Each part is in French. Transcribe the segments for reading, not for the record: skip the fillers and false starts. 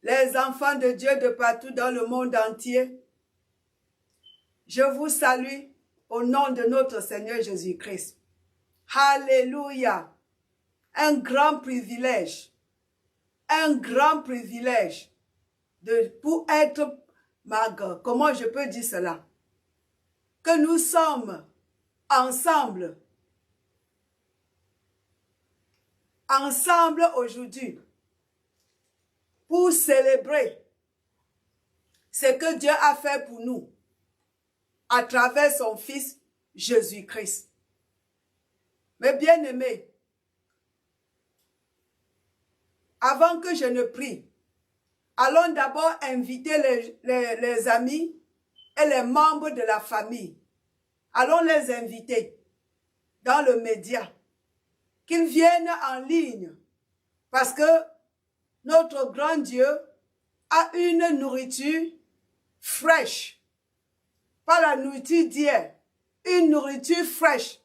les enfants de Dieu de partout dans le monde entier, je vous salue au nom de notre Seigneur Jésus-Christ. Alléluia! Un grand privilège pour être, comment je peux dire cela? Que nous sommes ensemble aujourd'hui pour célébrer ce que Dieu a fait pour nous à travers son Fils Jésus-Christ. Mes bien-aimés, avant que je ne prie, allons d'abord inviter les amis et les membres de la famille. Allons les inviter dans le média, qu'ils viennent en ligne, parce que notre grand Dieu a une nourriture fraîche, pas la nourriture d'hier, une nourriture fraîche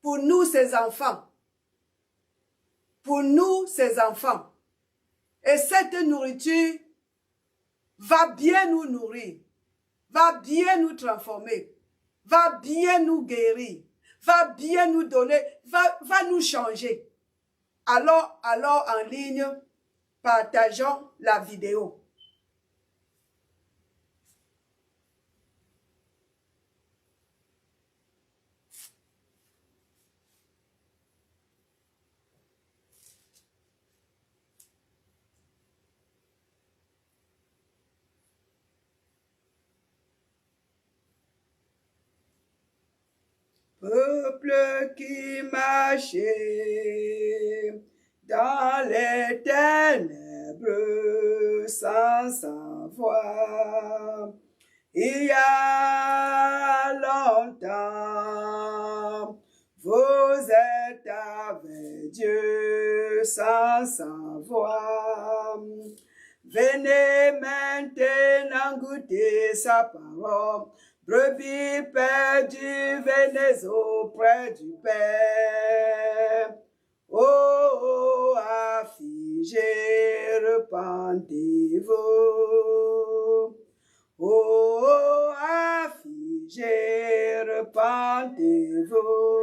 pour nous, ses enfants. Pour nous, ses enfants. Et cette nourriture va bien nous nourrir, va bien nous transformer, va bien nous guérir, va bien nous donner, va nous changer. Alors en ligne, partageons la vidéo. Peuple qui marchait dans les ténèbres sans savoir, il y a longtemps, vous êtes avec Dieu sans savoir. Venez maintenant goûter sa parole. Brebis perdues, venez auprès du Père. Oh, affligés, repentez-vous. Oh, affligés, repentez-vous.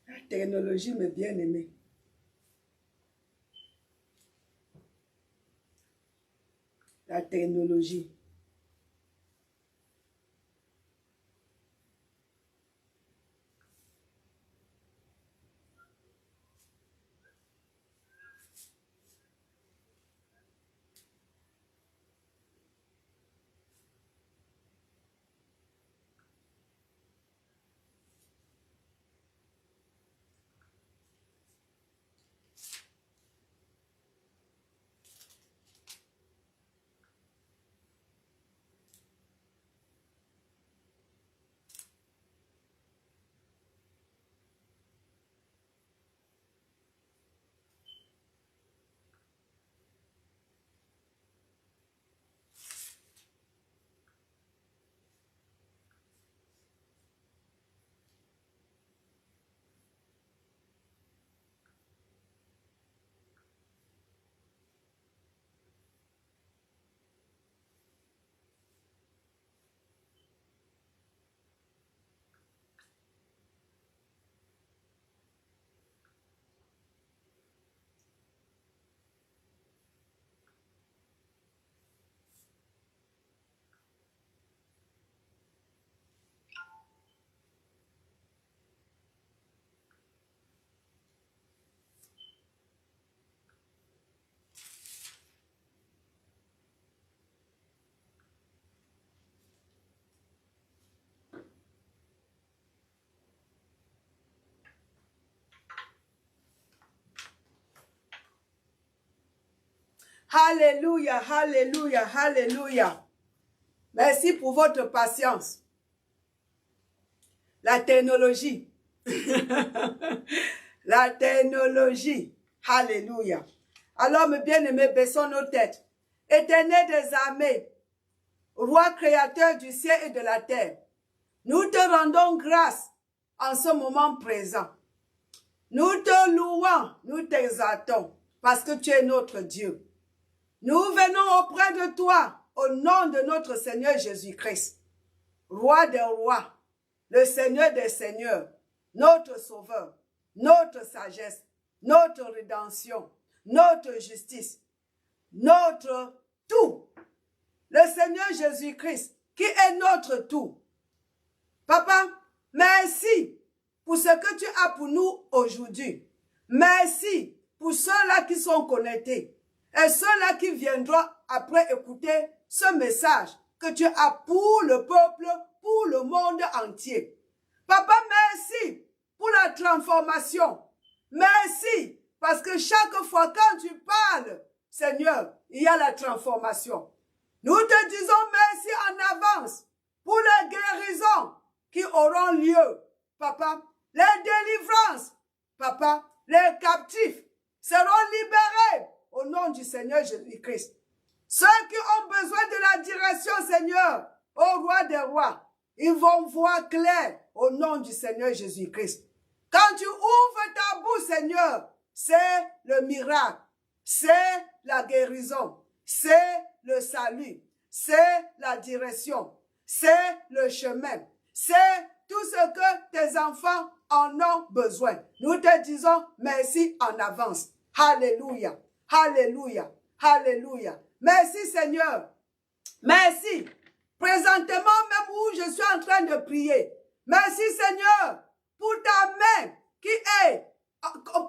La technologie, mes bien-aimés. La technologie. Alléluia, alléluia, alléluia. Merci pour votre patience. La technologie. La technologie. Alléluia. Alors, mes bien-aimés, baissons nos têtes. Éternel des armées, roi créateur du ciel et de la terre, nous te rendons grâce en ce moment présent. Nous te louons, nous t'exaltons, parce que tu es notre Dieu. Nous venons auprès de toi, au nom de notre Seigneur Jésus-Christ, roi des rois, le Seigneur des seigneurs, notre sauveur, notre sagesse, notre rédemption, notre justice, notre tout. Le Seigneur Jésus-Christ, qui est notre tout. Papa, merci pour ce que tu as pour nous aujourd'hui. Merci pour ceux-là qui sont connectés et ceux-là qui viendront après écouter ce message que tu as pour le peuple, pour le monde entier. Papa, merci pour la transformation. Merci parce que chaque fois quand tu parles, Seigneur, il y a la transformation. Nous te disons merci en avance pour les guérisons qui auront lieu, Papa. Les délivrances, Papa, les captifs seront libérés au nom du Seigneur Jésus-Christ. Ceux qui ont besoin de la direction, Seigneur, au roi des rois, ils vont voir clair au nom du Seigneur Jésus-Christ. Quand tu ouvres ta bouche, Seigneur, c'est le miracle, c'est la guérison, c'est le salut, c'est la direction, c'est le chemin, c'est tout ce que tes enfants en ont besoin. Nous te disons merci en avance. Alléluia, alléluia, alléluia. Merci Seigneur, merci. Présentement même où je suis en train de prier, merci Seigneur pour ta main qui est,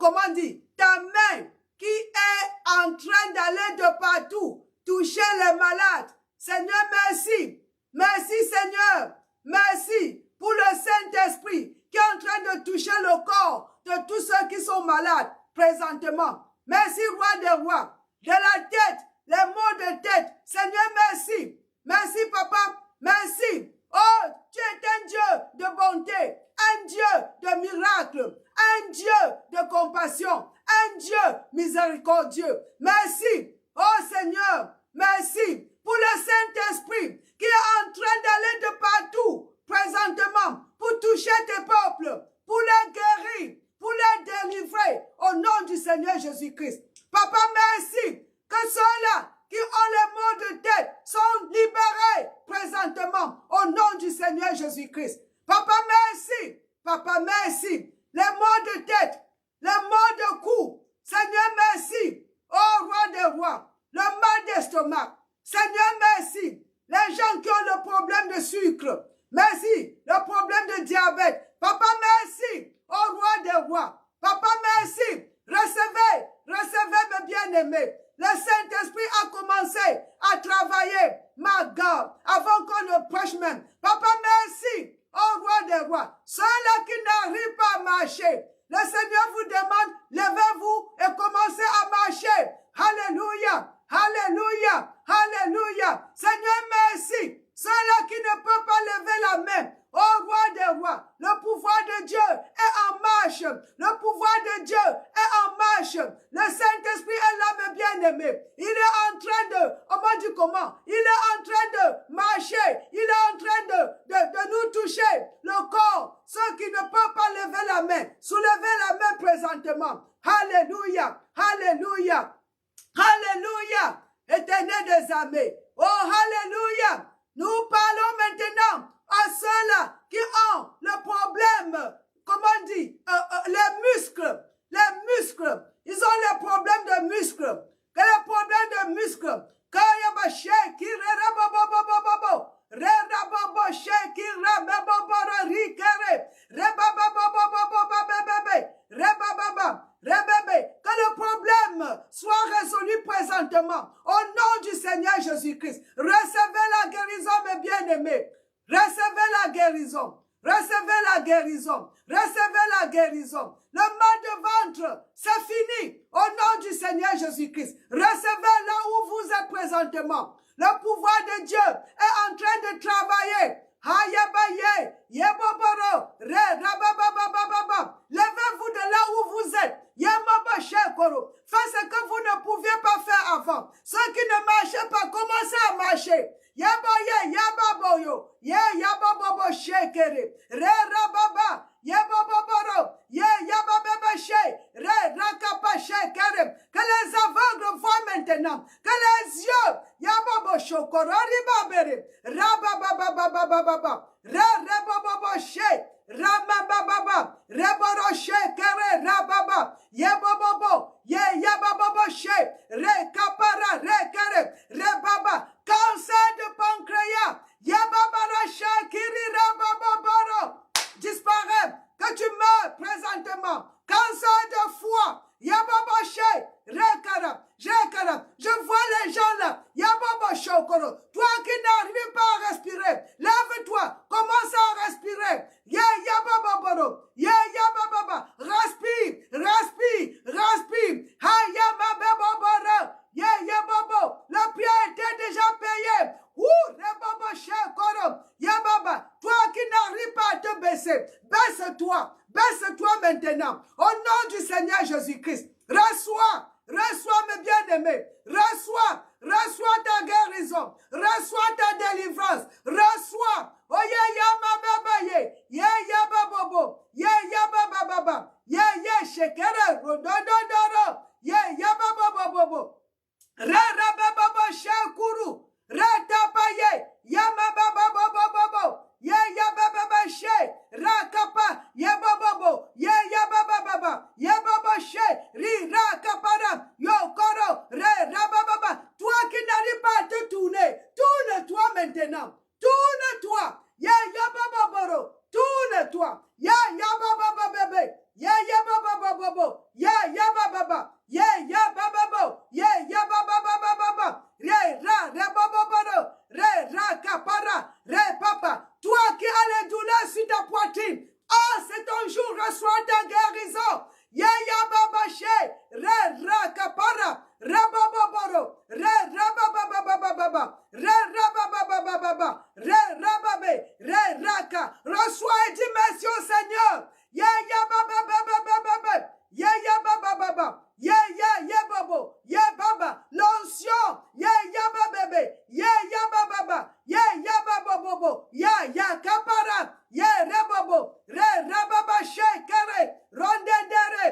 comment dire, ta main qui est en train d'aller de partout, toucher les malades. Seigneur, merci. Merci Seigneur. Merci pour le Saint-Esprit qui est en train de toucher le corps de tous ceux qui sont malades présentement. Merci roi des rois. De la tête, les maux de tête. Seigneur, merci. Merci papa. Merci. Oh, tu es un Dieu de bonté, un Dieu de miracles, un Dieu de compassion, un Dieu miséricordieux. Merci, oh Seigneur, merci pour le Saint-Esprit qui est en train d'aller de partout, présentement, pour toucher tes peuples, pour les guérir, pour les délivrer, au nom du Seigneur Jésus-Christ. Papa, merci que ceux-là qui ont les maux de tête sont libérés présentement au nom du Seigneur Jésus-Christ. Papa, merci. Papa, merci. Les maux de tête, les maux de cou. Seigneur, merci. Oh, roi des rois, le mal d'estomac. Seigneur, merci. Les gens qui ont le problème de sucre. Merci. Le problème de diabète. Papa, merci. Oh, roi des rois. Papa, merci. Recevez mes bien-aimés. Le Saint-Esprit a commencé à travailler, ma God, avant qu'on ne prêche même. Papa, merci, oh roi des rois. Ceux-là qui n'arrivent pas à marcher, le Seigneur vous demande, levez-vous et commencez à marcher. Alléluia, alléluia, alléluia. Seigneur, merci. Ceux-là qui ne peuvent pas lever la main, oh roi des rois, le pouvoir de Dieu est en marche. Le pouvoir de Dieu est en marche. Le Saint-Esprit est là, mes bien-aimés. Il est en train de, on m'a dit comment? Il est en train de marcher. Il est en train de nous toucher le corps. Ceux qui ne peuvent pas lever la main, soulevez la main présentement. Alléluia, alléluia, alléluia. Éternel des armées. Oh, alléluia. Nous parlons maintenant à ceux-là qui ont le problème, comment on dit, les muscles. Les muscles. Ils ont les problèmes de muscles. Que les problèmes de muscles. Quand il y a ma chèque qui que le problème soit résolu présentement au nom du Seigneur Jésus-Christ. Recevez la guérison, mes bien-aimés. Recevez la guérison. Recevez la guérison. Recevez la guérison. Le mal de ventre, c'est fini au nom du Seigneur Jésus-Christ. Recevez là où vous êtes présentement. Le pouvoir de Dieu est en train de travailler. Hayabaye, Yeboboro, Re, Rababababababa. Levez-vous de là où vous êtes. Yemaba Shekoro. Faites ce que vous ne pouviez pas faire avant. Ceux qui ne marchaient pas, commencez à marcher. Yaboye, Yababoyo, Yababobo Shekere, Re, Rababa, Yeboboro, Yabababa She, Re, Rakapa Shekere. Que les aveugles voient maintenant. Que les yeux, Yababo Shokoro, Ribabere, Rababababababa, Re, She, Ramababa, Reboro Shekere, Rababa, Yebobobo, Yababobo She, Re, Kapara, Rekere, Rebaba, cancer de pancréas, Yababara Shekiri, Rabababaro, disparaît, que tu meurs présentement, cancer de foie, Yababoshe, Rekara, je vois les gens là, Yababosho, toi qui n'arrives pas à respirer, lève-toi, commence à respirer, Yabababaro, Yabababa, respire, Hayabababaro, Yababo, le prix a été déjà payé. Yababa, toi qui n'arrives pas à te baisser, baisse-toi maintenant. Au nom du Seigneur Jésus-Christ, reçois mes bien-aimés, reçois ta guérison, reçois ta délivrance, reçois. Oh yababobo, yabababa, shekere, rodododoro, yababobo. Rabababo shakuru, ratapaye, yamabababobobo, yabababa she, rakapa, yababobo, yabababa, yababoshe, rakapara, yokoro, rabababa. Toi qui n'arrives pas à te tourner, tourne-toi maintenant, tourne-toi, yabababoro, tourne-toi, yabababa bébé, yabababo, yabababa. Yabababo, yabababababa, kapara, papa. Toi qui as les douleurs sur ta poitrine, c'est ton jour, reçois ta guérison. Yababashe, kapara, rabababoro, rabababababa, rababe, raka. Reçois et dis merci au Seigneur. Yabababababa, yabababa. Babo, baba, l'onction, bébé, baba, babobo, kapara, rebabo, rababa shekere, rondendere,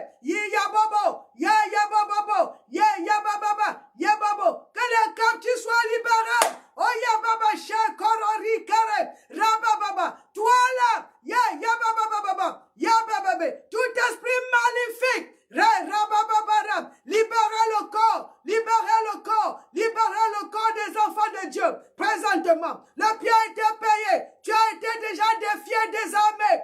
bobo, babobo, baba, babo, que les captifs soient libérés, baba shekorori kere, rababa, toi là, baba, bébé, tout esprit maléfique, libérez le corps des enfants de Dieu. Présentement, le prix a été payé. Tu as été déjà défié désormais.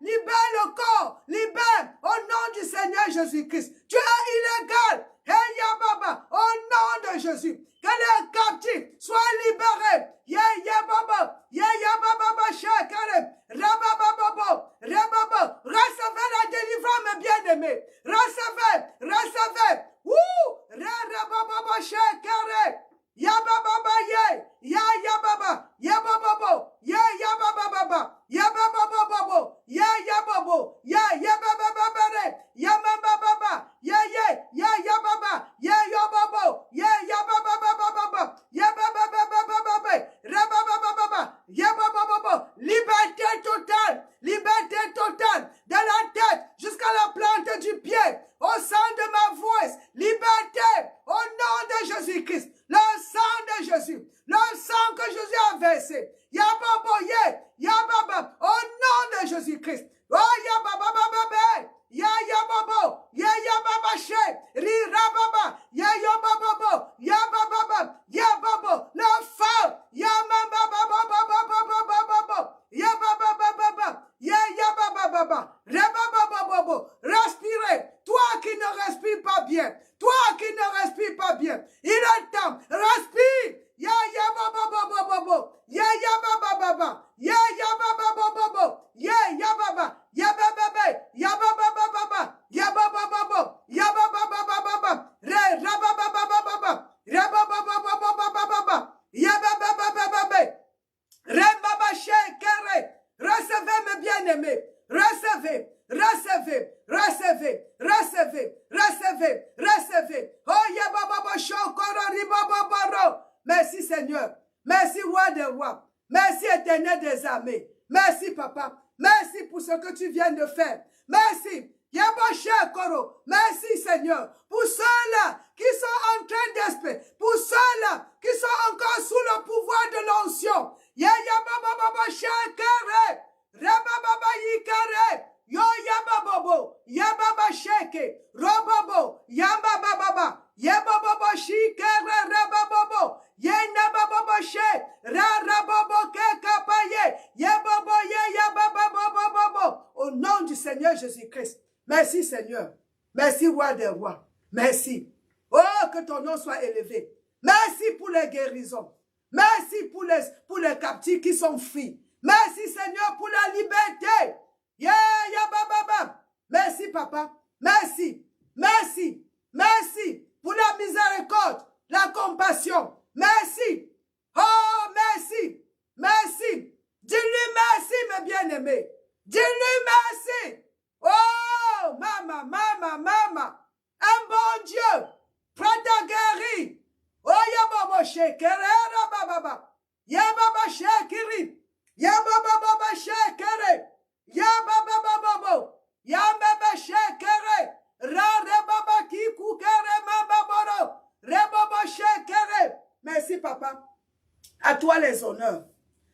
Libère le corps. Libère au nom du Seigneur Jésus-Christ. Tu es illégal. Baba, au nom de Jésus. Que les captifs soient libérés. Recevez la délivrance, mes bien-aimés. Recevez. Liberté totale de la tête jusqu'à la plante du pied, au sein de ma voix, liberté au nom de Jésus-Christ, le sang de Jésus, le sang que Jésus a versé, Yababa, au nom de Jésus-Christ, oh Yababa, Yababo, Yababa she, Rirababa, Yababo, le feu, respirez, toi qui ne respires pas bien, il est temps, respire, recevez, recevez, recevez, recevez, recevez, recevez. Oh, yababa shokoro ribabaro. Merci Seigneur. Merci roi des rois. Merci éternel des armées. Merci papa. Merci pour ce que tu viens de faire. Merci. Merci Seigneur pour ceux-là qui sont en train d'espérer, pour ceux-là qui sont encore sous le pouvoir de l'onction. Yo yababo, yababa sheke, robobo, yababa, yababo shikere, rebabo, yenababo she, rarababo kekapaye, yababo ye, yababo. Au nom du Seigneur Jésus-Christ. Merci Seigneur. Merci roi des rois. Merci. Oh, que ton nom soit élevé. Merci pour les guérisons. Merci pour les captifs qui sont frits. Merci Seigneur pour la liberté. Yeah, baba. Merci papa. Merci. Merci. Merci pour la miséricorde, la compassion. Merci. Oh, merci. Merci. Dis-lui merci, mes bien-aimés. Dis-lui merci. Oh, maman. Un bon Dieu. Prends ta guérie. Oh, yababa shekere, baba. Yababa shekiri. Yababa shekere. Yababa. Yababa shekere. Ra ki kukere mababoro. Rebaba shekere. Merci, papa. À toi les honneurs.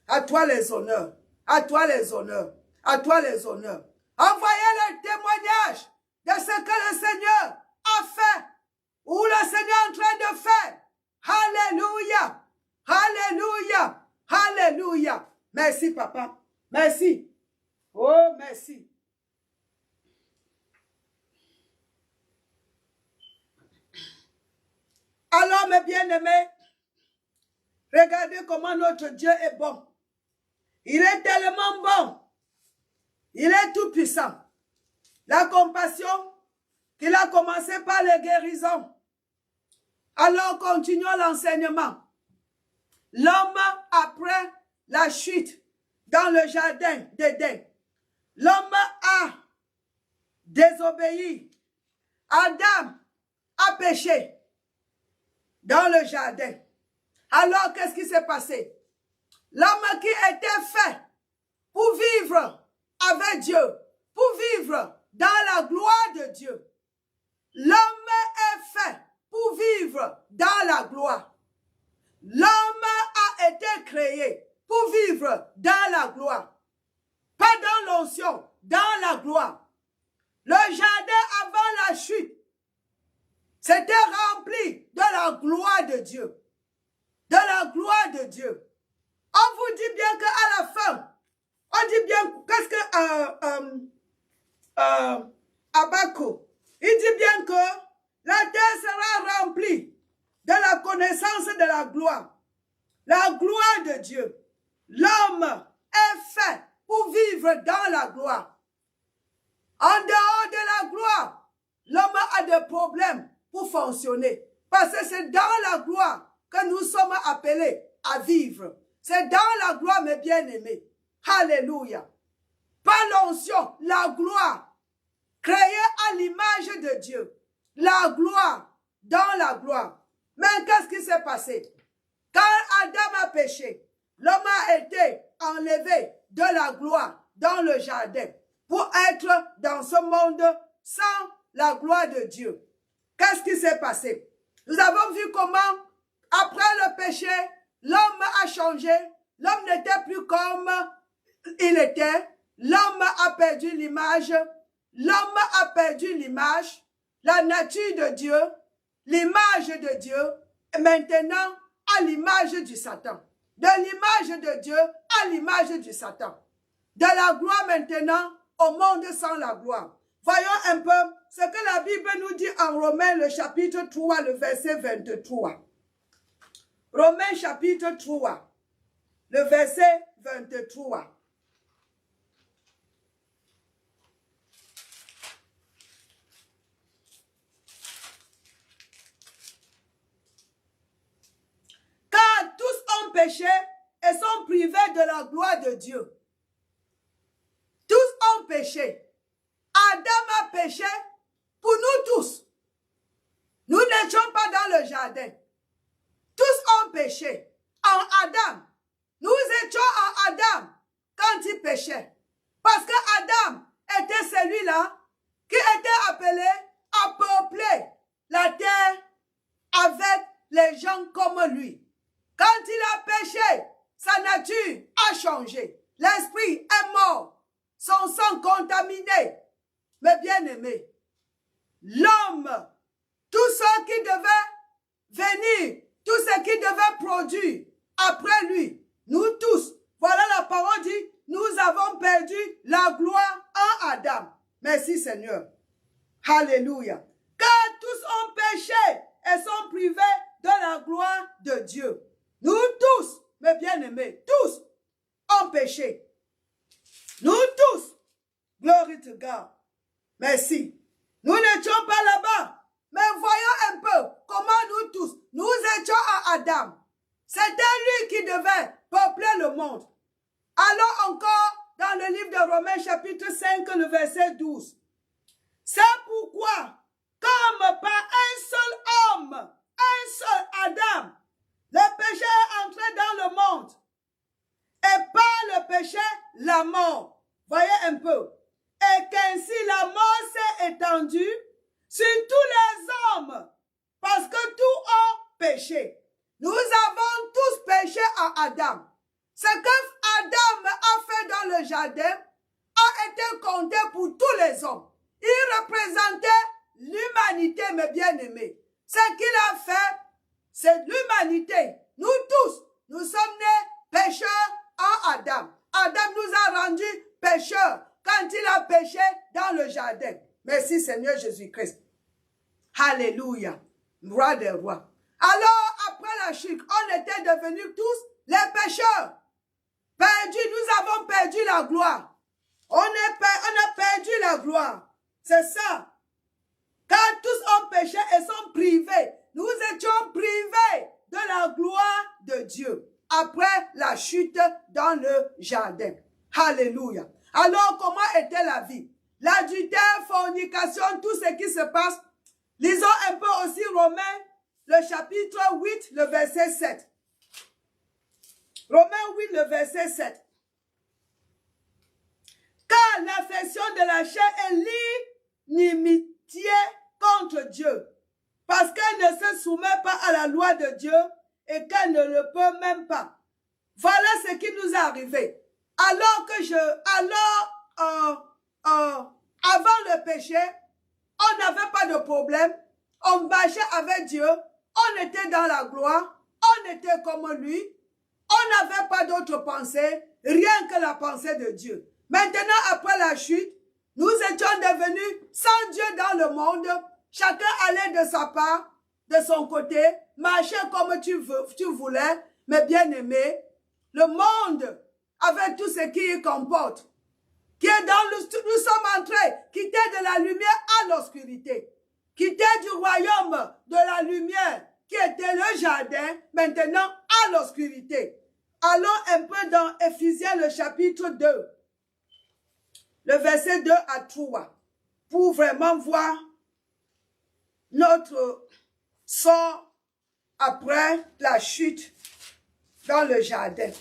À toi les honneurs. À toi les honneurs. À toi les honneurs. Envoyez le témoignage de ce que le Seigneur a fait ou le Seigneur est en train de faire. Alléluia. Alléluia. Alléluia. Merci, papa. Merci. Oh, merci. Alors, mes bien-aimés, regardez comment notre Dieu est bon. Il est tellement bon. Il est tout puissant. La compassion qu'il a commencé par les guérisons. Alors, continuons l'enseignement. L'homme, après la chute dans le jardin d'Éden, l'homme a désobéi. Adam a péché dans le jardin. Alors, qu'est-ce qui s'est passé? L'homme qui était fait pour vivre avec Dieu, pour vivre dans la gloire de Dieu. L'homme est fait pour vivre dans la gloire. L'homme a été créé pour vivre dans la gloire. Pas dans l'onction, dans la gloire. Le jardin avant la chute, c'était rempli de la gloire de Dieu. De la gloire de Dieu. On vous dit bien qu'à la fin, on dit bien, qu'est-ce que Habakkuk, il dit bien que la terre sera remplie de la connaissance de la gloire. La gloire de Dieu. L'homme est fait pour vivre dans la gloire. En dehors de la gloire, l'homme a des problèmes pour fonctionner. Parce que c'est dans la gloire que nous sommes appelés à vivre. C'est dans la gloire, mes bien-aimés. Alléluia. Par l'onction, la gloire, créée à l'image de Dieu. La gloire, dans la gloire. Mais qu'est-ce qui s'est passé? Quand Adam a péché, l'homme a été enlevé de la gloire dans le jardin pour être dans ce monde sans la gloire de Dieu. Qu'est-ce qui s'est passé? Nous avons vu comment, après le péché, l'homme a changé. L'homme n'était plus comme il était. L'homme a perdu l'image. L'homme a perdu l'image, la nature de Dieu, l'image de Dieu, et maintenant à l'image du Satan. De l'image de Dieu à l'image du Satan. De la gloire maintenant au monde sans la gloire. Voyons un peu ce que la Bible nous dit en Romains, le chapitre 3, le verset 23. Romains chapitre 3, le verset 23. Car tous ont péché et sont privés de la gloire de Dieu. Tous ont péché Adam a péché pour nous tous. Nous n'étions pas dans le jardin. Tous ont péché en Adam. Nous étions en Adam quand il péchait. Parce que Adam était celui-là qui était appelé à peupler la terre avec les gens comme lui. Quand il a péché, sa nature a changé. L'esprit est mort. Son sang contaminé. Mais bien aimé, l'homme, tout ce qui devait venir, tout ce qui devait produire après lui, nous tous, voilà la parole dit, nous avons perdu la gloire en Adam. Merci Seigneur. Alléluia. Car tous ont péché et sont privés de la gloire de Dieu. Nous tous, mes bien-aimés, tous ont péché. Nous tous, glory to God. Merci. Nous n'étions pas là-bas, mais voyons un peu comment nous tous, nous étions à Adam. C'était lui qui devait peupler le monde. Allons encore dans le livre de Romains chapitre 5, le verset 12. C'est pourquoi, comme par un seul homme, un seul Adam, le péché est entré dans le monde. Et par le péché, la mort. Voyez un peu. Et qu'ainsi la mort s'est étendue sur tous les hommes, parce que tous ont péché. Nous avons tous péché à Adam. Ce que Adam a fait dans le jardin a été compté pour tous les hommes. Il représentait l'humanité, mes bien-aimés. Ce qu'il a fait, c'est l'humanité. Nous tous, nous sommes nés pécheurs en Adam. Adam nous a rendus pécheurs quand il a péché dans le jardin. Merci Seigneur Jésus-Christ. Alléluia. Roi des rois. Alors, après la chute, on était devenus tous les pécheurs. Perdus, nous avons perdu la gloire. On a perdu la gloire. C'est ça. Car tous ont péché et sont privés. Nous étions privés de la gloire de Dieu. Après la chute dans le jardin. Alléluia. Alors, comment était la vie? L'adultère, fornication, tout ce qui se passe. Lisons un peu aussi Romains, le chapitre 8, le verset 7. Romains 8, le verset 7. Car l'affection de la chair est l'inimitié contre Dieu, parce qu'elle ne se soumet pas à la loi de Dieu et qu'elle ne le peut même pas. Voilà ce qui nous est arrivé. Avant le péché, on n'avait pas de problème, on marchait avec Dieu, on était dans la gloire, on était comme lui, on n'avait pas d'autre pensée, rien que la pensée de Dieu. Maintenant, après la chute, nous étions devenus sans Dieu dans le monde, chacun allait de sa part, de son côté, marchait comme tu voulais, mais bien aimé, le monde, avec tout ce qu'il comporte, qui est nous sommes entrés, quitter de la lumière à l'obscurité, quitter du royaume de la lumière, qui était le jardin, maintenant à l'obscurité. Allons un peu dans Éphésiens, le chapitre 2, le verset 2 à 3, pour vraiment voir notre sort après la chute dans le jardin.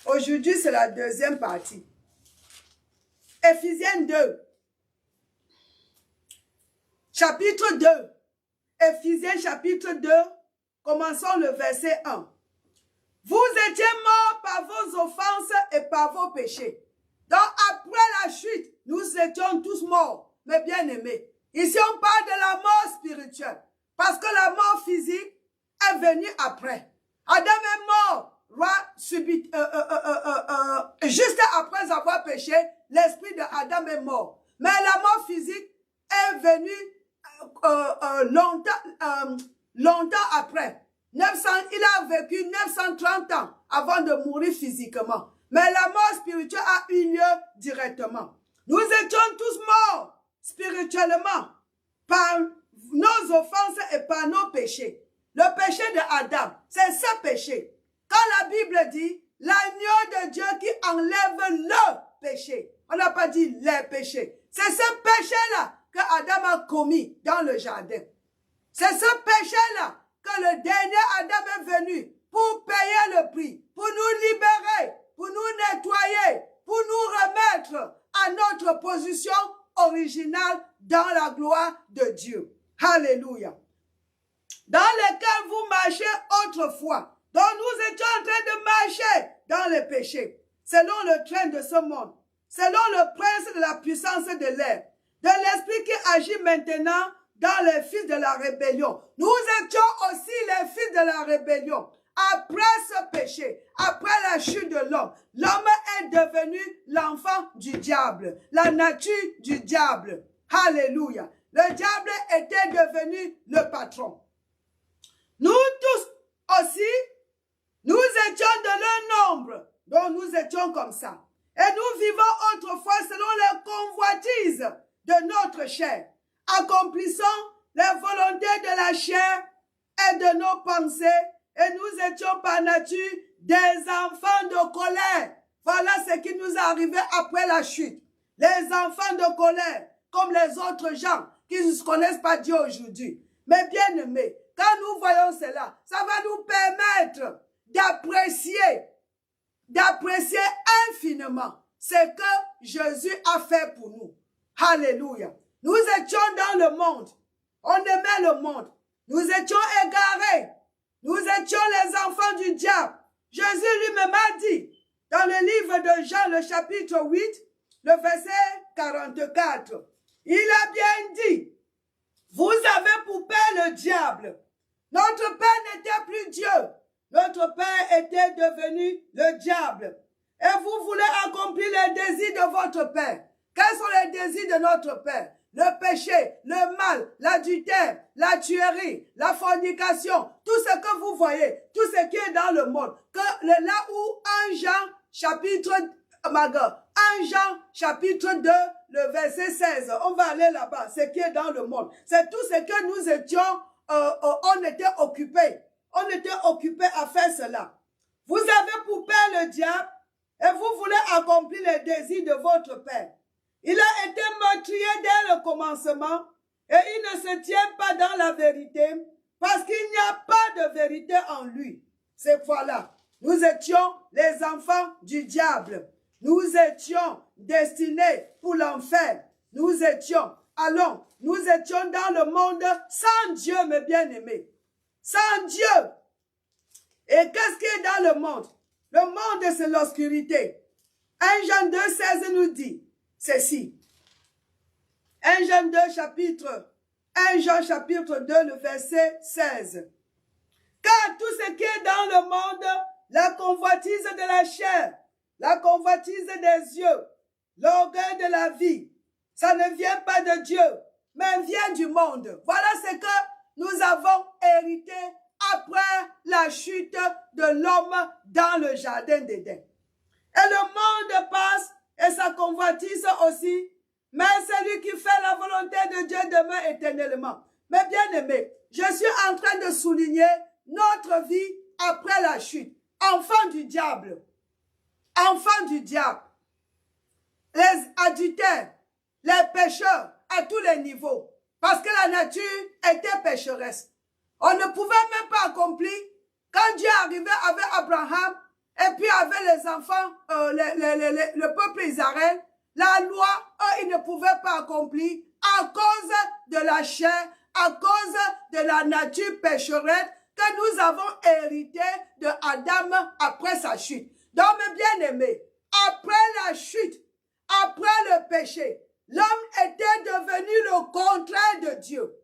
Aujourd'hui, c'est la deuxième partie. Éphésiens 2, chapitre 2. Éphésiens chapitre 2, commençons le verset 1. Vous étiez morts par vos offenses et par vos péchés. Donc après la chute, nous étions tous morts, mes bien-aimés. Ici on parle de la mort spirituelle, parce que la mort physique est venue après. Adam est mort juste après avoir péché, l'esprit de Adam est mort. Mais la mort physique est venue longtemps après. Il a vécu 930 ans avant de mourir physiquement. Mais la mort spirituelle a eu lieu directement. Nous étions tous morts spirituellement par nos offenses et par nos péchés. Le péché de Adam, c'est ce péché. Quand la Bible dit l'agneau de Dieu qui enlève le péché, on n'a pas dit les péchés. C'est ce péché-là que Adam a commis dans le jardin. C'est ce péché-là que le dernier Adam est venu pour payer le prix, pour nous libérer, pour nous nettoyer, pour nous remettre à notre position originale dans la gloire de Dieu. Alléluia. Dans lequel vous marchez autrefois. Donc nous étions en train de marcher dans les péchés, selon le train de ce monde, selon le prince de la puissance de l'air, de l'esprit qui agit maintenant dans les fils de la rébellion. Nous étions aussi les fils de la rébellion. Après ce péché, après la chute de l'homme, l'homme est devenu l'enfant du diable, la nature du diable. Alléluia. Le diable était devenu le patron. Nous tous aussi, nous étions de leur nombre, donc nous étions comme ça. Et nous vivons autrefois selon les convoitises de notre chair, accomplissant les volontés de la chair et de nos pensées, et nous étions par nature des enfants de colère. Voilà ce qui nous est arrivé après la chute. Les enfants de colère, comme les autres gens qui ne connaissent pas Dieu aujourd'hui. Mais bien aimés, quand nous voyons cela, ça va nous permettre d'apprécier infiniment ce que Jésus a fait pour nous. Alléluia. Nous étions dans le monde. On aimait le monde. Nous étions égarés. Nous étions les enfants du diable. Jésus lui-même a dit, dans le livre de Jean, le chapitre 8, le verset 44, il a bien dit, vous avez pour père le diable. Notre père n'était plus Dieu. Notre père était devenu le diable. Et vous voulez accomplir les désirs de votre père. Quels sont les désirs de notre père? Le péché, le mal, l'adultère, la tuerie, la fornication, tout ce que vous voyez, tout ce qui est dans le monde. Là où 1 Jean chapitre 2, le verset 16, on va aller là-bas, ce qui est dans le monde. C'est tout ce que nous étions, on était occupés. On était occupés à faire cela. Vous avez pour père le diable et vous voulez accomplir les désirs de votre père. Il a été meurtrier dès le commencement et il ne se tient pas dans la vérité parce qu'il n'y a pas de vérité en lui. C'est voilà. Nous étions les enfants du diable. Nous étions destinés pour l'enfer. Nous étions dans le monde sans Dieu, mes bien-aimés. Sans Dieu. Et qu'est-ce qui est dans le monde? Le monde, c'est l'obscurité. 1 Jean 2, 16 nous dit ceci. 1 Jean chapitre 2, le verset 16. Car tout ce qui est dans le monde, la convoitise de la chair, la convoitise des yeux, l'orgueil de la vie, ça ne vient pas de Dieu, mais vient du monde. Voilà ce que nous avons hérité après la chute de l'homme dans le jardin d'Éden. Et le monde passe et sa convoitise aussi, mais celui qui fait la volonté de Dieu demeure éternellement. Mais bien aimé, je suis en train de souligner notre vie après la chute. Enfant du diable, les adultères, les pécheurs à tous les niveaux, parce que la nature était pécheresse. On ne pouvait même pas accomplir quand Dieu arrivait avec Abraham et puis avec les enfants, le peuple Israël, la loi, eux, ils ne pouvaient pas accomplir à cause de la chair, à cause de la nature pécheresse que nous avons hérité de Adam après sa chute. Donc, mes bien-aimés, après la chute, après le péché, l'homme était devenu le contraire de Dieu.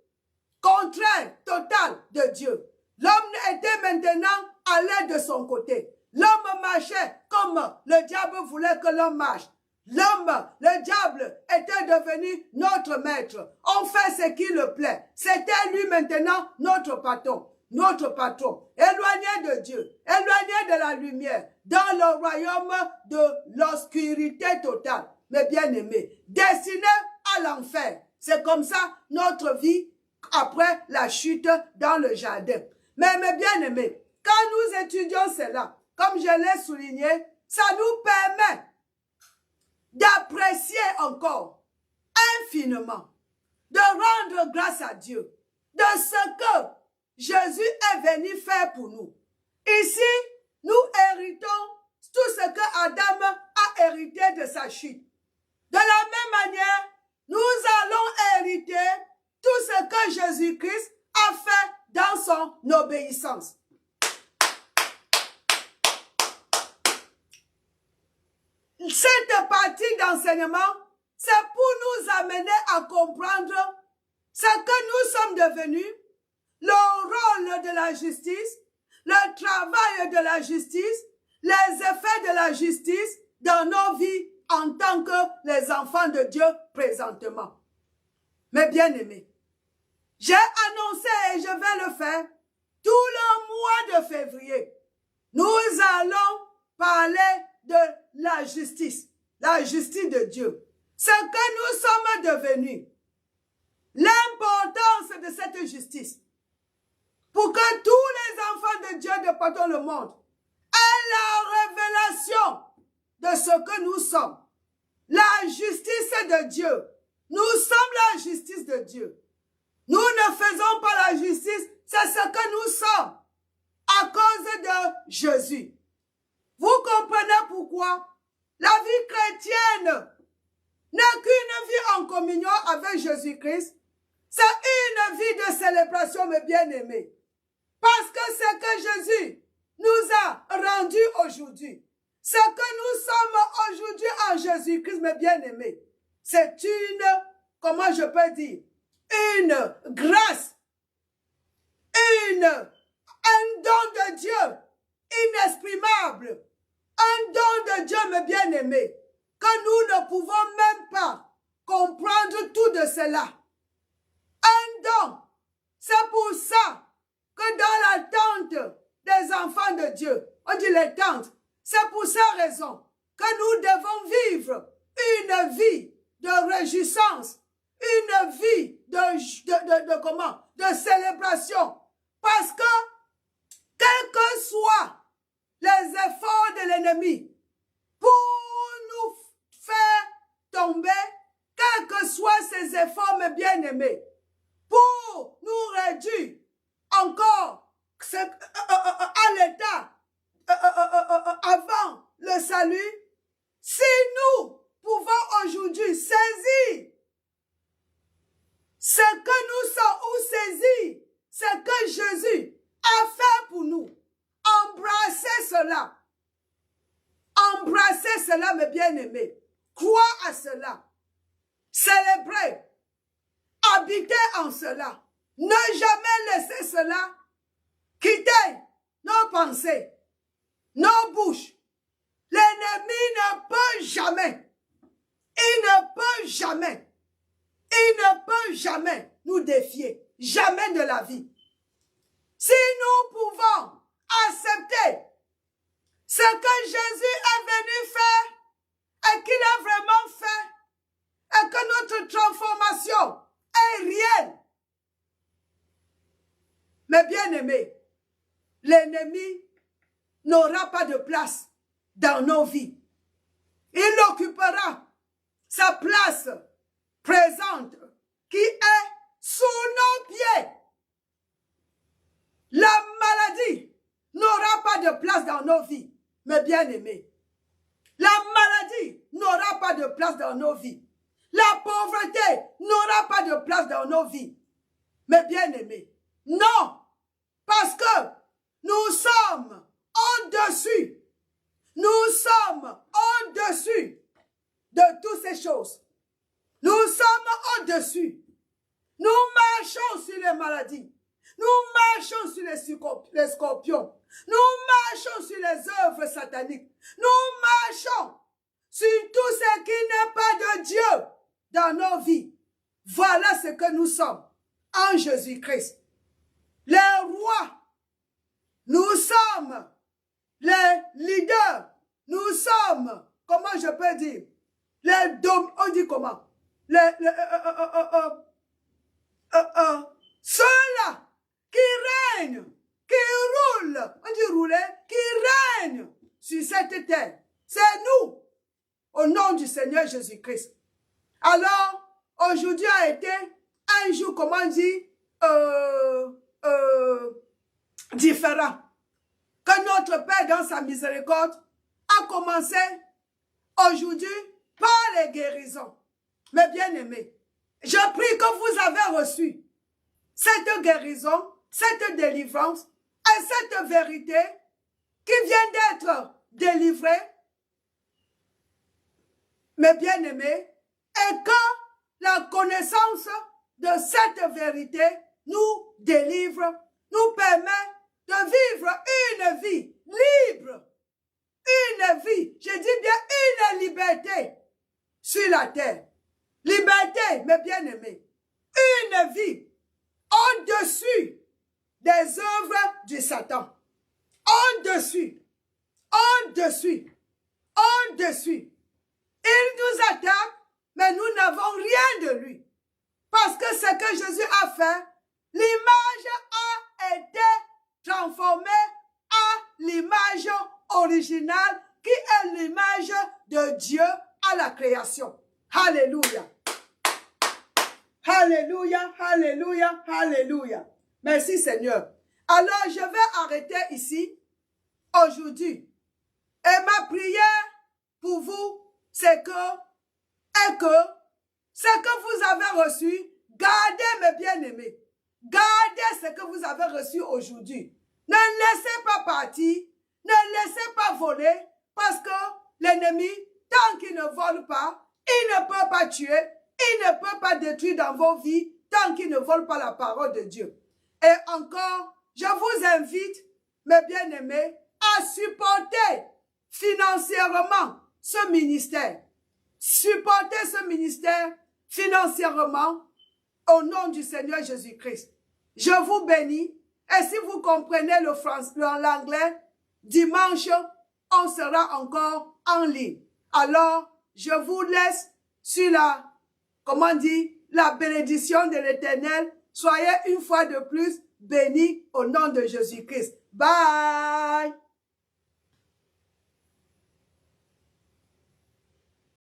Contraire total de Dieu. L'homme était maintenant à l'aide de son côté. L'homme marchait comme le diable voulait que l'homme marche. L'homme, le diable, était devenu notre maître. On fait ce qui le plaît. C'était lui maintenant notre patron. Notre patron, éloigné de Dieu, éloigné de la lumière, dans le royaume de l'obscurité totale. Mais bien aimés, destiné à l'enfer. C'est comme ça notre vie après la chute dans le jardin. Mais mes bien-aimés, quand nous étudions cela, comme je l'ai souligné, ça nous permet d'apprécier encore infinement, de rendre grâce à Dieu de ce que Jésus est venu faire pour nous. Ici, nous héritons tout ce que Adam a hérité de sa chute. De la même manière, nous allons hériter tout ce que Jésus-Christ a fait dans son obéissance. Cette partie d'enseignement, c'est pour nous amener à comprendre ce que nous sommes devenus, le rôle de la justice, le travail de la justice, les effets de la justice dans nos vies en tant que les enfants de Dieu présentement. Mes bien-aimés, j'ai annoncé et je vais le faire tout le mois de février. Nous allons parler de la justice de Dieu. Ce que nous sommes devenus, l'importance de cette justice, pour que tous les enfants de Dieu de partout le monde aient la révélation de ce que nous sommes. La justice de Dieu. Nous sommes la justice de Dieu. Nous ne faisons pas la justice, c'est ce que nous sommes à cause de Jésus. Vous comprenez pourquoi la vie chrétienne n'est qu'une vie en communion avec Jésus-Christ. C'est une vie de célébration, mes bien-aimés. Parce que ce que Jésus nous a rendu aujourd'hui, ce que nous sommes aujourd'hui en Jésus-Christ, mes bien-aimés, c'est une, comment je peux dire, une grâce, un don de Dieu inexprimable, un don de Dieu, mes bien-aimés, que nous ne pouvons même pas comprendre tout de cela. Un don, c'est pour ça que dans la tente des enfants de Dieu, on dit les tentes, c'est pour cette raison que nous devons vivre une vie de réjouissance, une vie de célébration. Parce que, quels que soient les efforts de l'ennemi pour nous faire tomber, quels que soient ces efforts, mes bien-aimés, pour nous réduire encore à l'état avant le salut, si nous pouvons aujourd'hui saisir ce que nous sommes ou saisir ce que Jésus a fait pour nous, embrasser cela, mes bien-aimés, croire à cela, célébrer, habiter en cela, ne jamais laisser cela quitter nos pensées, nos bouches. L'ennemi ne peut jamais, il ne peut jamais nous défier, jamais de la vie. Si nous pouvons accepter ce que Jésus est venu faire et qu'il a vraiment fait et que notre transformation est réelle, mes bien-aimés, l'ennemi n'aura pas de place dans nos vies. Il occupera sa place présente qui est sous nos pieds. La maladie n'aura pas de place dans nos vies, mes bien-aimés. La maladie n'aura pas de place dans nos vies. La pauvreté n'aura pas de place dans nos vies, mes bien-aimés. Non, parce que nous sommes au-dessus. Nous sommes au-dessus de toutes ces choses. Nous sommes au-dessus. Nous marchons sur les maladies. Nous marchons sur les scorpions. Nous marchons sur les œuvres sataniques. Nous marchons sur tout ce qui n'est pas de Dieu dans nos vies. Voilà ce que nous sommes en Jésus-Christ. Les rois, nous sommes les leaders, nous sommes, comment je peux dire, on dit comment? Ceux-là qui règnent, qui roulent, on dit rouler, qui règnent sur cette terre. C'est nous, au nom du Seigneur Jésus-Christ. Alors, aujourd'hui a été un jour, comment dire, différent. Que notre Père, dans sa miséricorde, a commencé aujourd'hui par les guérisons. Mes bien-aimés, je prie que vous avez reçu cette guérison, cette délivrance et cette vérité qui vient d'être délivrée, mes bien-aimés, et que la connaissance de cette vérité nous délivre, nous permet de vivre une vie libre, une vie, je dis bien une liberté sur la terre. Liberté, mes bien-aimés, une vie au-dessus des œuvres du Satan. Au-dessus, au-dessus, au-dessus. Il nous attaque, mais nous n'avons rien de lui. Parce que ce que Jésus a fait, l'image a été transformée à l'image originale qui est l'image de Dieu à la création. Alléluia. Alléluia, alléluia, alléluia. Merci Seigneur. Alors je vais arrêter ici aujourd'hui. Et ma prière pour vous, c'est que ce que vous avez reçu, gardez mes bien-aimés. Gardez ce que vous avez reçu aujourd'hui. Ne laissez pas partir, ne laissez pas voler, parce que l'ennemi, tant qu'il ne vole pas, il ne peut pas tuer, il ne peut pas détruire dans vos vies, tant qu'il ne vole pas la parole de Dieu. Et encore, je vous invite, mes bien-aimés, à supporter financièrement ce ministère. Supportez ce ministère financièrement au nom du Seigneur Jésus-Christ. Je vous bénis. Et si vous comprenez l'anglais, dimanche, on sera encore en ligne. Alors, je vous laisse sur la bénédiction de l'Éternel. Soyez une fois de plus bénis au nom de Jésus-Christ. Bye!